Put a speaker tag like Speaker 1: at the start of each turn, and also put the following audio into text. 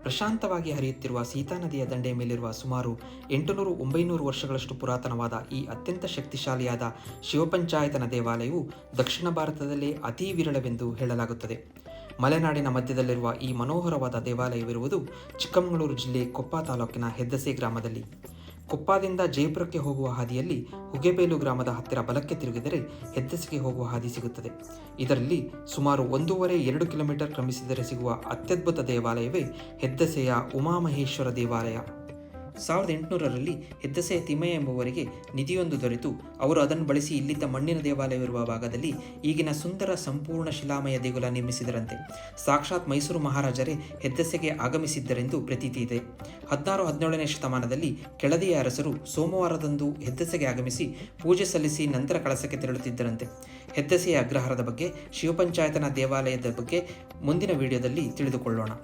Speaker 1: ಪ್ರಶಾಂತವಾಗಿ ಹರಿಯುತ್ತಿರುವ ಸೀತಾ ನದಿಯ ದಂಡೆಯ ಮೇಲಿರುವ ಸುಮಾರು 800-900 ವರ್ಷಗಳಷ್ಟು ಪುರಾತನವಾದ ಈ ಅತ್ಯಂತ ಶಕ್ತಿಶಾಲಿಯಾದ ಶಿವಪಂಚಾಯತನ ದೇವಾಲಯವು ದಕ್ಷಿಣ ಭಾರತದಲ್ಲೇ ಅತೀ ವಿರಳವೆಂದು ಹೇಳಲಾಗುತ್ತದೆ. ಮಲೆನಾಡಿನ ಮಧ್ಯದಲ್ಲಿರುವ ಈ ಮನೋಹರವಾದ ದೇವಾಲಯವಿರುವುದು ಚಿಕ್ಕಮಗಳೂರು ಜಿಲ್ಲೆ ಕೊಪ್ಪ ತಾಲೂಕಿನ ಹೆದ್ದಸೆ ಗ್ರಾಮದಲ್ಲಿ. ಕೊಪ್ಪದಿಂದ ಜಯಪುರಕ್ಕೆ ಹೋಗುವ ಹಾದಿಯಲ್ಲಿ ಹುಗೆಬೇಲು ಗ್ರಾಮದ ಹತ್ತಿರ ಬಲಕ್ಕೆ ತಿರುಗಿದರೆ ಹೆದ್ದಸೆಗೆ ಹೋಗುವ ಹಾದಿ ಸಿಗುತ್ತದೆ. ಇದರಲ್ಲಿ ಸುಮಾರು 1.5-2 ಕಿಲೋಮೀಟರ್ ಕ್ರಮಿಸಿದರೆ ಸಿಗುವ ಅತ್ಯದ್ಭುತ ದೇವಾಲಯವೇ ಹೆದ್ದಸೆಯ ಉಮಾಮಹೇಶ್ವರ ದೇವಾಲಯ. 1800ರಲ್ಲಿ ಹೆದ್ದಸೆಯ ತಿಮ್ಮಯ್ಯ ಎಂಬುವರಿಗೆ ನಿಧಿಯೊಂದು ದೊರೆತು ಅವರು ಅದನ್ನು ಬಳಸಿ ಇಲ್ಲಿದ್ದ ಮಣ್ಣಿನ ದೇವಾಲಯವಿರುವ ಭಾಗದಲ್ಲಿ ಈಗಿನ ಸುಂದರ ಸಂಪೂರ್ಣ ಶಿಲಾಮಯ ದೇಗುಲ ನಿರ್ಮಿಸಿದರಂತೆ. ಸಾಕ್ಷಾತ್ ಮೈಸೂರು ಮಹಾರಾಜರೇ ಹೆದ್ದಸೆಗೆ ಆಗಮಿಸಿದ್ದರೆಂದು ಪ್ರತೀತಿ ಇದೆ. 16-17ನೇ ಶತಮಾನದಲ್ಲಿ ಕೆಳದಿಯ ಅರಸರು ಸೋಮವಾರದಂದು ಹೆದ್ದಸೆಗೆ ಆಗಮಿಸಿ ಪೂಜೆ ಸಲ್ಲಿಸಿ ನಂತರ ಕಳಸಕ್ಕೆ ತೆರಳುತ್ತಿದ್ದರಂತೆ. ಹೆದ್ದಸೆಯ ಅಗ್ರಹಾರದ ಬಗ್ಗೆ, ಶಿವಪಂಚಾಯತನ ದೇವಾಲಯದ ಬಗ್ಗೆ ಮುಂದಿನ ವಿಡಿಯೋದಲ್ಲಿ ತಿಳಿದುಕೊಳ್ಳೋಣ.